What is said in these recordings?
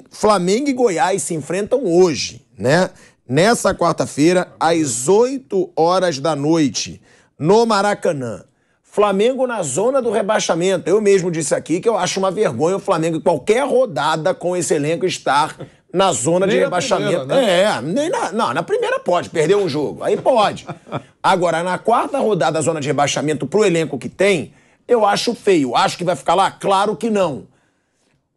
Flamengo e Goiás se enfrentam hoje, né? Nessa quarta-feira, às 8 horas da noite, no Maracanã. Flamengo na zona do rebaixamento. Eu mesmo disse aqui que eu acho uma vergonha o Flamengo em qualquer rodada com esse elenco estar na zona de rebaixamento. Primeira, né? Na primeira pode, perder um jogo. Aí pode. Agora, na quarta rodada da zona de rebaixamento pro elenco que tem, eu acho feio. Acho que vai ficar lá? Claro que não.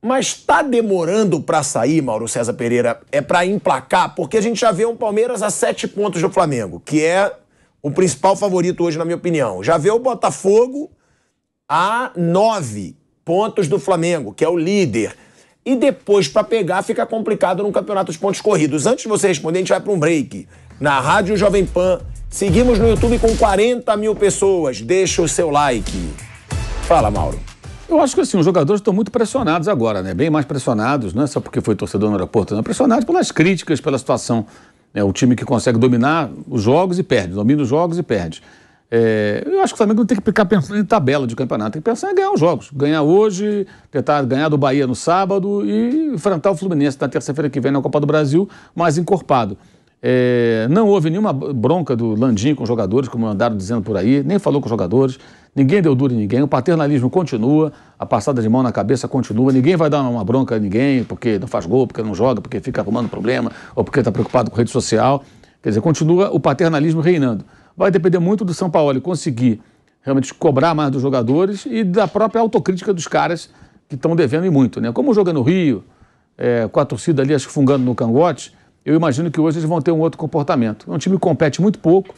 Mas tá demorando pra sair, Mauro César Pereira, pra emplacar, porque a gente já vê um Palmeiras a 7 pontos do Flamengo, que é o principal favorito hoje, na minha opinião. Já vê o Botafogo a 9 pontos do Flamengo, que é o líder. E depois, pra pegar, fica complicado no campeonato dos pontos corridos. Antes de você responder, a gente vai pra um break. Na Rádio Jovem Pan. Seguimos no YouTube com 40 mil pessoas. Deixa o seu like. Fala, Mauro. Eu acho que assim, os jogadores estão muito pressionados agora, né? Bem mais pressionados, não é só porque foi torcedor no aeroporto, não. Pressionados pelas críticas, pela situação. É o time que consegue dominar os jogos e perde, domina os jogos e perde. Eu acho que o Flamengo não tem que ficar pensando em tabela de campeonato, tem que pensar em ganhar os jogos. Ganhar hoje, tentar ganhar do Bahia no sábado e enfrentar o Fluminense na terça-feira que vem na Copa do Brasil, mais encorpado. Não houve nenhuma bronca do Landim com os jogadores, como andaram dizendo por aí, nem falou com os jogadores, ninguém deu duro em ninguém, o paternalismo continua, a passada de mão na cabeça continua, ninguém vai dar uma bronca a ninguém porque não faz gol, porque não joga, porque fica arrumando problema, ou porque está preocupado com rede social. Quer dizer, continua o paternalismo reinando. Vai depender muito do São Paulo conseguir realmente cobrar mais dos jogadores e da própria autocrítica dos caras que estão devendo e muito, né? Como joga no Rio, com a torcida ali, acho que fungando no cangote, eu imagino que hoje eles vão ter um outro comportamento. É um time que compete muito pouco,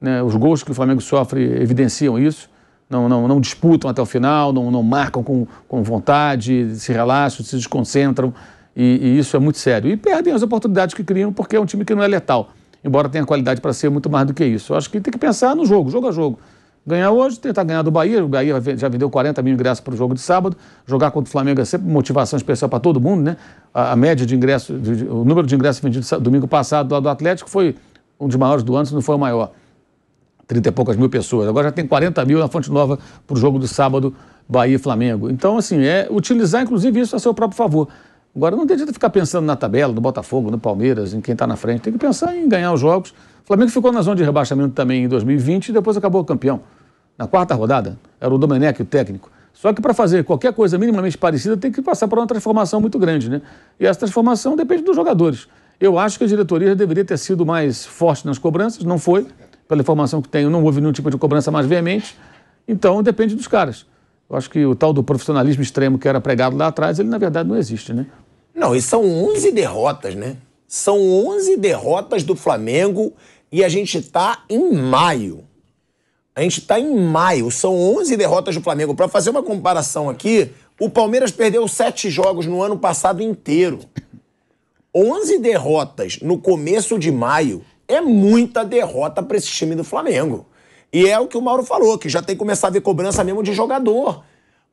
né? Os gols que o Flamengo sofre evidenciam isso. Não disputam até o final, não marcam com vontade, se relaxam, se desconcentram, e isso é muito sério. E perdem as oportunidades que criam, porque é um time que não é letal, embora tenha qualidade para ser muito mais do que isso. Eu acho que tem que pensar no jogo a jogo. Ganhar hoje, tentar ganhar do Bahia. O Bahia já vendeu 40 mil ingressos para o jogo de sábado. Jogar contra o Flamengo é sempre motivação especial para todo mundo, né? A média de ingressos, o número de ingressos vendidos domingo passado lá do Atlético foi um dos maiores do ano, se não foi o maior. 30 e poucas mil pessoas. Agora já tem 40 mil na Fonte Nova para o jogo do sábado, Bahia e Flamengo. Então, assim, utilizar, inclusive, isso a seu próprio favor. Agora, não adianta ficar pensando na tabela, no Botafogo, no Palmeiras, em quem está na frente. Tem que pensar em ganhar os jogos. O Flamengo ficou na zona de rebaixamento também em 2020 e depois acabou campeão. Na quarta rodada, era o Domenech, o técnico. Só que para fazer qualquer coisa minimamente parecida, tem que passar por uma transformação muito grande, né? E essa transformação depende dos jogadores. Eu acho que a diretoria deveria ter sido mais forte nas cobranças, não foi. Pela informação que tenho, não houve nenhum tipo de cobrança mais veemente. Então, depende dos caras. Eu acho que o tal do profissionalismo extremo que era pregado lá atrás, ele na verdade não existe, né? Não, e são 11 derrotas, né? São 11 derrotas do Flamengo e a gente tá em maio. São 11 derrotas do Flamengo. Para fazer uma comparação aqui, o Palmeiras perdeu 7 jogos no ano passado inteiro. 11 derrotas no começo de maio é muita derrota para esse time do Flamengo. E é o que o Mauro falou, que já tem que começar a ver cobrança mesmo de jogador.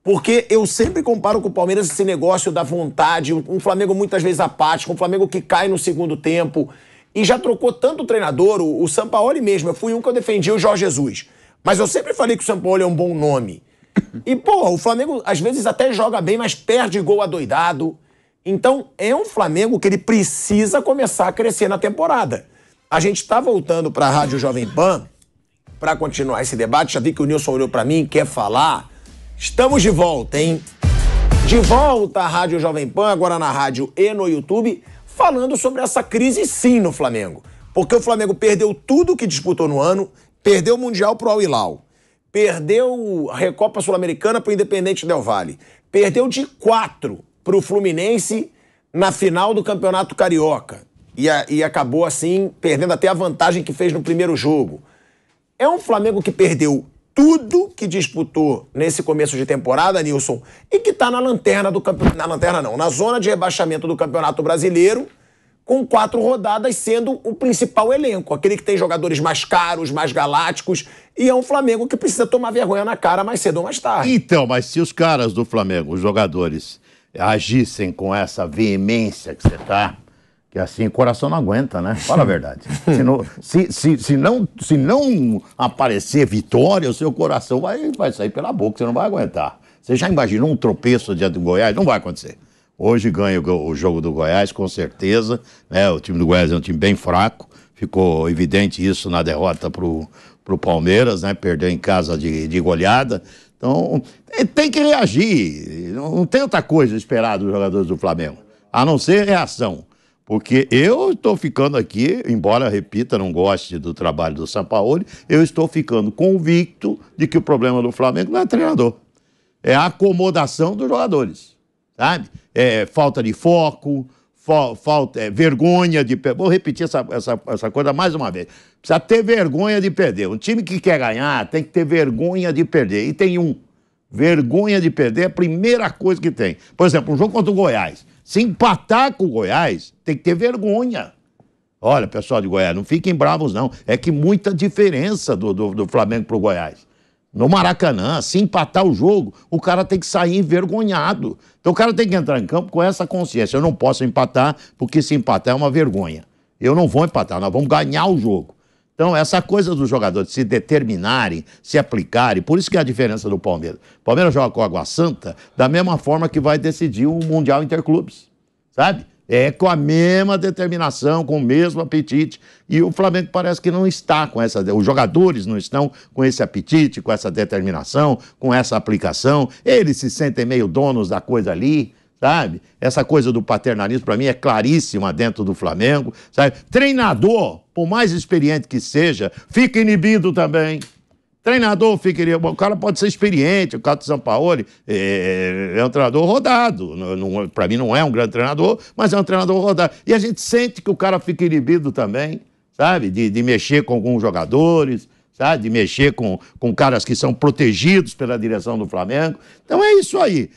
Porque eu sempre comparo com o Palmeiras esse negócio da vontade, um Flamengo muitas vezes apático, um Flamengo que cai no segundo tempo. E já trocou tanto o treinador, o Sampaoli mesmo. Eu fui um que eu defendi o Jorge Jesus. Mas eu sempre falei que o Sampaoli é um bom nome. E, pô, o Flamengo às vezes até joga bem, mas perde gol adoidado. Então, é um Flamengo que ele precisa começar a crescer na temporada. A gente está voltando para a Rádio Jovem Pan para continuar esse debate. Já vi que o Nilson olhou para mim, quer falar. Estamos de volta, hein? De volta à Rádio Jovem Pan, agora na rádio e no YouTube, falando sobre essa crise sim no Flamengo. Porque o Flamengo perdeu tudo que disputou no ano, perdeu o Mundial pro Al Hilal, perdeu a Recopa Sul-Americana pro Independente Del Valle, perdeu de 4 pro Fluminense na final do Campeonato Carioca e acabou assim perdendo até a vantagem que fez no primeiro jogo. É um Flamengo que perdeu tudo que disputou nesse começo de temporada, Nilson, e que tá na lanterna do campeonato, na lanterna não, na zona de rebaixamento do Campeonato Brasileiro, com 4 rodadas sendo o principal elenco, aquele que tem jogadores mais caros, mais galácticos, e é um Flamengo que precisa tomar vergonha na cara mais cedo ou mais tarde. Então, mas se os caras do Flamengo, os jogadores, agissem com essa veemência que você tá, que assim o coração não aguenta, né? Fala a verdade. Se não aparecer vitória, o seu coração vai sair pela boca, você não vai aguentar. Você já imaginou um tropeço diante do Goiás? Não vai acontecer. Hoje ganha o jogo do Goiás, com certeza, né? O time do Goiás é um time bem fraco, ficou evidente isso na derrota pro Palmeiras, né? Perdeu em casa de goleada. Então, tem que reagir. Não tem outra coisa esperada dos jogadores do Flamengo, a não ser reação. Porque eu estou ficando aqui, embora, repita, não goste do trabalho do Sampaoli, eu estou ficando convicto de que o problema do Flamengo não é treinador. É a acomodação dos jogadores, sabe? É falta de foco, vergonha de perder. Vou repetir essa coisa mais uma vez. Precisa ter vergonha de perder. Um time que quer ganhar tem que ter vergonha de perder. E tem vergonha de perder é a primeira coisa que tem. Por exemplo, um jogo contra o Goiás. Se empatar com o Goiás, tem que ter vergonha. Olha, pessoal de Goiás, não fiquem bravos, não. É que muita diferença do Flamengo pro Goiás. No Maracanã, se empatar o jogo, o cara tem que sair envergonhado. Então o cara tem que entrar em campo com essa consciência. Eu não posso empatar, porque se empatar é uma vergonha. Eu não vou empatar, nós vamos ganhar o jogo. Então, essa coisa dos jogadores se determinarem, se aplicarem, por isso que é a diferença do Palmeiras. O Palmeiras joga com a Água Santa da mesma forma que vai decidir o Mundial Interclubes, sabe? É com a mesma determinação, com o mesmo apetite. E o Flamengo parece que não está com essa... Os jogadores não estão com esse apetite, com essa determinação, com essa aplicação. Eles se sentem meio donos da coisa ali, sabe? Essa coisa do paternalismo, para mim, é claríssima dentro do Flamengo, sabe? Treinador, por mais experiente que seja, fica inibido também. Treinador fica inibido. O cara pode ser experiente, o caso do Sampaoli é um treinador rodado. Para mim não é um grande treinador, mas é um treinador rodado. E a gente sente que o cara fica inibido também, sabe? De mexer com alguns jogadores, sabe? De mexer com caras que são protegidos pela direção do Flamengo. Então é isso aí.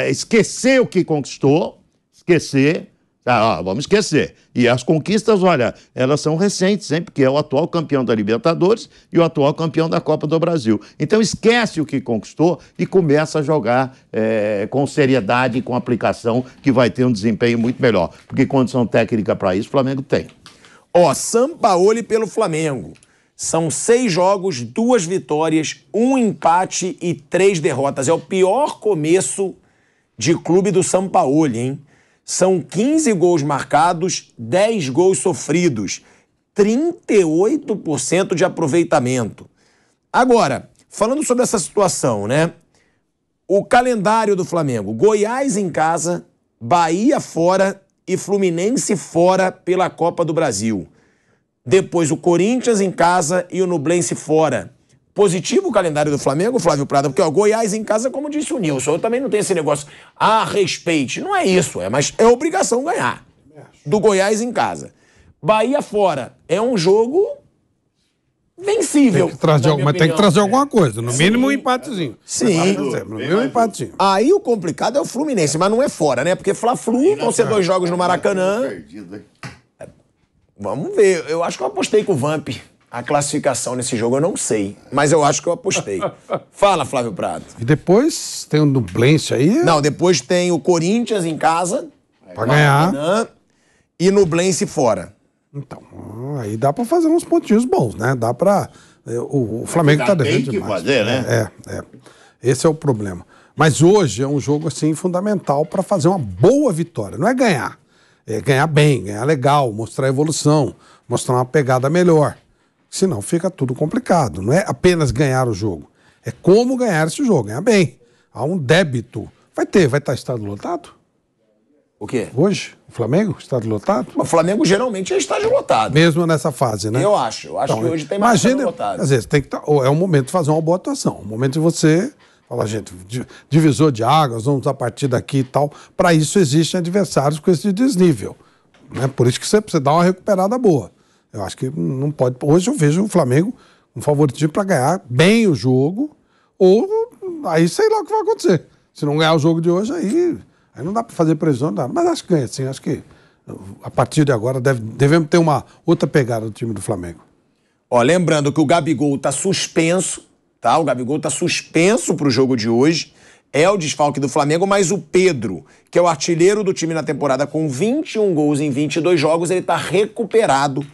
Esquecer o que conquistou, esquecer, vamos esquecer. E as conquistas, olha, elas são recentes, hein? Porque é o atual campeão da Libertadores e o atual campeão da Copa do Brasil. Então esquece o que conquistou e começa a jogar com seriedade e com aplicação, que vai ter um desempenho muito melhor. Porque condição técnica para isso o Flamengo tem. Sampaoli pelo Flamengo. São 6 jogos, 2 vitórias, 1 empate e 3 derrotas. É o pior começo de clube do Sampaoli, hein? São 15 gols marcados, 10 gols sofridos, 38% de aproveitamento. Agora, falando sobre essa situação, né? O calendário do Flamengo: Goiás em casa, Bahia fora e Fluminense fora pela Copa do Brasil. Depois o Corinthians em casa e o Nublense fora. Positivo o calendário do Flamengo, Flávio Prada, porque Goiás em casa, como disse o Nilson, eu também não tenho esse negócio, respeite. Não é isso, mas é obrigação ganhar. Do Goiás em casa. Bahia fora. É um jogo vencível. Tem que trazer alguma coisa, no mínimo um empatezinho. Sim. No mínimo um empatezinho. Aí o complicado é o Fluminense, mas não é fora, né? Porque Fla-Flu vão ser 2 jogos no Maracanã. Vamos ver. Eu acho que eu apostei com o Vamp. A classificação nesse jogo eu não sei, mas eu acho que eu apostei. Fala, Flávio Prado. E depois tem o Nublense aí? Não, depois tem o Corinthians em casa. Pra ganhar. E Nublense fora. Então, aí dá pra fazer uns pontinhos bons, né? Dá pra... O Flamengo tá devendo demais. Tem que fazer, né? Esse é o problema. Mas hoje é um jogo, assim, fundamental pra fazer uma boa vitória. Não é ganhar. É ganhar bem, ganhar legal, mostrar evolução, mostrar uma pegada melhor. Senão fica tudo complicado. Não é apenas ganhar o jogo. É como ganhar esse jogo, ganhar bem. Há um débito. Vai estar estádio lotado? O quê? Hoje? O Flamengo? Estádio lotado? O Flamengo geralmente é estádio lotado. Mesmo nessa fase, né? Eu acho que hoje tem mais estádio lotado. Às vezes tem que é um momento de fazer uma boa atuação. Um momento de você falar, gente, divisor de águas, vamos a partir daqui e tal. Para isso existem adversários com esse desnível. Né? Por isso que você precisa dar uma recuperada boa. Eu acho que não pode... Hoje eu vejo o Flamengo um favoritismo para ganhar bem o jogo, ou aí sei lá o que vai acontecer. Se não ganhar o jogo de hoje, aí não dá para fazer previsão, não. Mas acho que ganha, sim. Acho que a partir de agora devemos ter uma outra pegada do time do Flamengo. Lembrando que o Gabigol está suspenso, tá? O Gabigol está suspenso para o jogo de hoje. É o desfalque do Flamengo, mas o Pedro, que é o artilheiro do time na temporada com 21 gols em 22 jogos, ele está recuperado,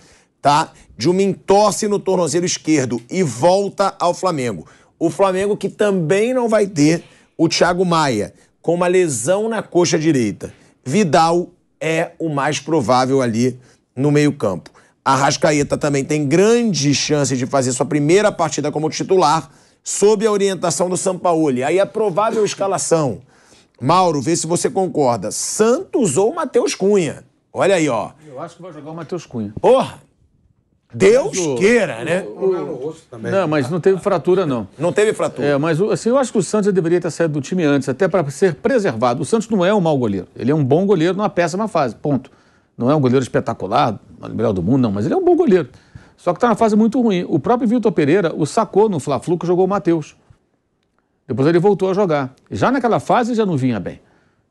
tá? De uma entorse no tornozelo esquerdo e volta ao Flamengo. O Flamengo que também não vai ter o Thiago Maia, com uma lesão na coxa direita. Vidal é o mais provável ali no meio-campo. Arrascaeta também tem grandes chances de fazer sua primeira partida como titular sob a orientação do Sampaoli. Aí a provável escalação. Mauro, vê se você concorda. Santos ou Matheus Cunha? Olha aí, ó. Eu acho que vai jogar o Matheus Cunha. Porra! Deus queira, né? Não, mas não teve fratura, não. Não teve fratura. É, mas assim, eu acho que o Santos já deveria ter saído do time antes, até para ser preservado. O Santos não é um mau goleiro. Ele é um bom goleiro numa péssima fase, ponto. Não é um goleiro espetacular, o melhor do mundo, não, mas ele é um bom goleiro. Só que está numa fase muito ruim. O próprio Vitor Pereira o sacou no Fla-Flu que jogou o Matheus. Depois ele voltou a jogar. Já naquela fase já não vinha bem.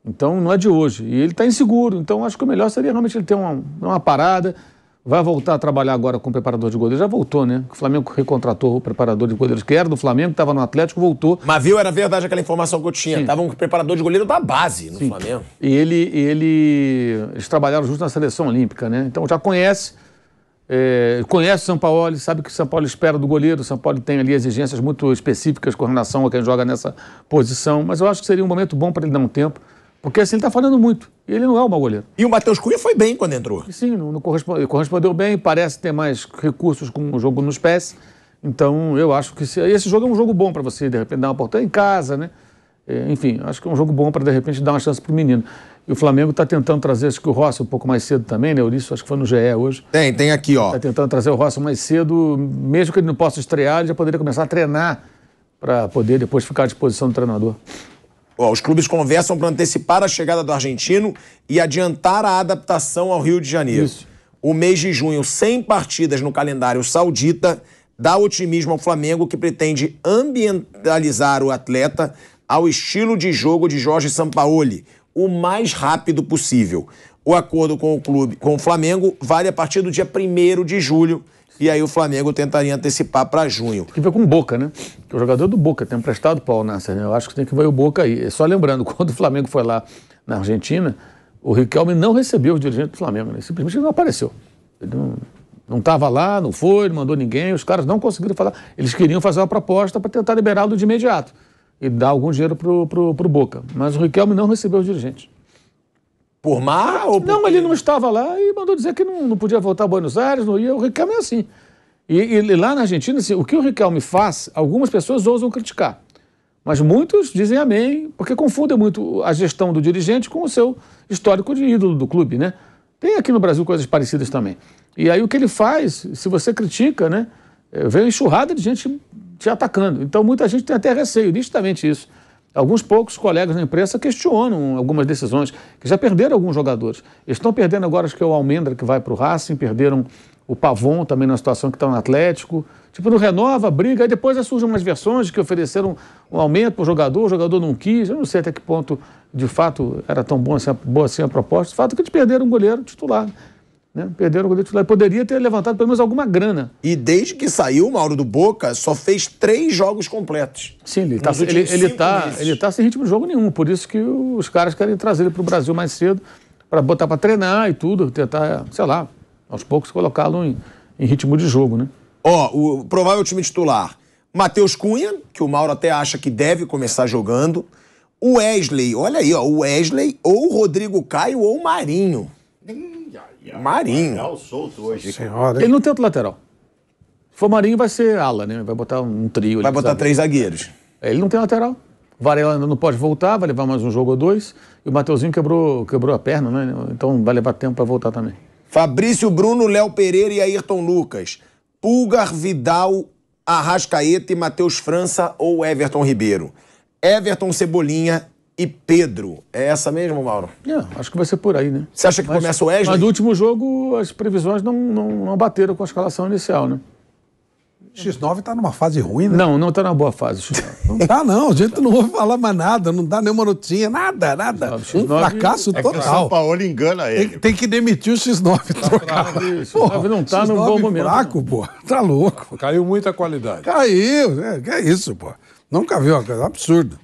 Então não é de hoje. E ele está inseguro. Então acho que o melhor seria realmente ele ter uma parada. Vai voltar a trabalhar agora com o preparador de goleiros. Já voltou, né? O Flamengo recontratou o preparador de goleiros, que era do Flamengo, estava no Atlético, voltou. Mas viu, era verdade aquela informação que eu tinha. Tava um preparador de goleiro da base no Flamengo. E eles trabalharam juntos na seleção olímpica, né? Então já conhece o Sampaoli, sabe o que o Sampaoli espera do goleiro. O Sampaoli tem ali exigências muito específicas com relação a quem joga nessa posição. Mas eu acho que seria um momento bom para ele dar um tempo. Porque assim, ele está falando muito. E ele não é um mau goleiro. E o Matheus Cunha foi bem quando entrou. Sim, correspondeu bem, parece ter mais recursos com o jogo nos pés. Então, eu acho que esse jogo é um jogo bom para você, de repente, dar uma oportunidade em casa, né? Enfim, acho que é um jogo bom para, de repente, dar uma chance para o menino. E o Flamengo está tentando trazer, acho que o Rossi um pouco mais cedo também, né? Eurício, acho que foi no GE hoje. Tem aqui, ó. Está tentando trazer o Rossi mais cedo, mesmo que ele não possa estrear, ele já poderia começar a treinar para poder depois ficar à disposição do treinador. Ó, os clubes conversam para antecipar a chegada do argentino e adiantar a adaptação ao Rio de Janeiro. Isso. O mês de junho, 100 partidas no calendário saudita, dá otimismo ao Flamengo, que pretende ambientalizar o atleta ao estilo de jogo de Jorge Sampaoli, o mais rápido possível. O acordo com o clube, com o Flamengo, vale a partir do dia 1º de julho, e aí o Flamengo tentaria antecipar para junho. Tem que ver com o Boca, né? Que o jogador do Boca tem emprestado para o Al-Nassr, né? Eu acho que tem que ver o Boca aí. Só lembrando, quando o Flamengo foi lá na Argentina, o Riquelme não recebeu o dirigente do Flamengo, né? Simplesmente não apareceu. Ele não estava lá, não foi, não mandou ninguém, os caras não conseguiram falar. Eles queriam fazer uma proposta para tentar liberá-lo de imediato e dar algum dinheiro pro Boca. Mas o Riquelme não recebeu os dirigentes. Por mar ou por... Não, ele não estava lá e mandou dizer que não podia voltar a Buenos Aires, não ia. O Riquelme é assim. E lá na Argentina, assim, o que o Riquelme faz, algumas pessoas ousam criticar. Mas muitos dizem amém, porque confundem muito a gestão do dirigente com o seu histórico de ídolo do clube, né? Tem aqui no Brasil coisas parecidas também. E aí o que ele faz, se você critica, né? Vem uma enxurrada de gente te atacando. Então muita gente tem até receio, nitidamente isso. Alguns poucos colegas na imprensa questionam algumas decisões, que já perderam alguns jogadores. Eles estão perdendo agora, acho que é o Almendra que vai para o Racing, perderam o Pavon também na situação que está no Atlético. Tipo, não renova, briga, aí depois surgem umas versões que ofereceram um aumento para o jogador não quis. Eu não sei até que ponto, de fato, era tão boa assim a proposta. O fato é que eles perderam um goleiro titular. Né? Perderam o goleiro titular. Poderia ter levantado pelo menos alguma grana. E desde que saiu o Mauro do Boca, só fez 3 jogos completos. Sim, ele tá sem ritmo de jogo nenhum. Por isso que os caras querem trazer ele para o Brasil mais cedo, para botar para treinar e tudo, tentar, sei lá, aos poucos colocá-lo em ritmo de jogo, né? Ó, o provável time titular, Matheus Cunha, que o Mauro até acha que deve começar jogando. O Wesley, olha aí, ó, o Wesley, ou o Rodrigo Caio, ou o Marinho. Marinho. Solto hoje. Senhora, Ele não tem outro lateral. Se for Marinho, vai ser ala, né? Vai botar um trio. Vai botar 3 zagueiros. Ele não tem lateral. O Varela ainda não pode voltar, vai levar mais um jogo ou 2. E o Mateuzinho quebrou a perna, né? Então vai levar tempo para voltar também. Fabrício Bruno, Léo Pereira e Ayrton Lucas. Pulgar, Vidal, Arrascaeta e Matheus França ou Everton Ribeiro. Everton, Cebolinha e Pedro. É essa mesmo, Mauro? Acho que vai ser por aí, né? Você acha que começa o Wesley? Mas no último jogo as previsões não bateram com a escalação inicial, né? X9 tá numa fase ruim, né? Não tá numa boa fase. Não tá, não. A gente não ouve falar mais nada, não dá nenhuma notinha, nada. X9, Um fracasso É que o São total. Paulo engana ele. Tem que demitir o X9. X9 não tá num bom momento. Fraco, pô. Tá louco. Caiu muita qualidade. Caiu. Que é isso, pô. Nunca viu uma coisa absurda.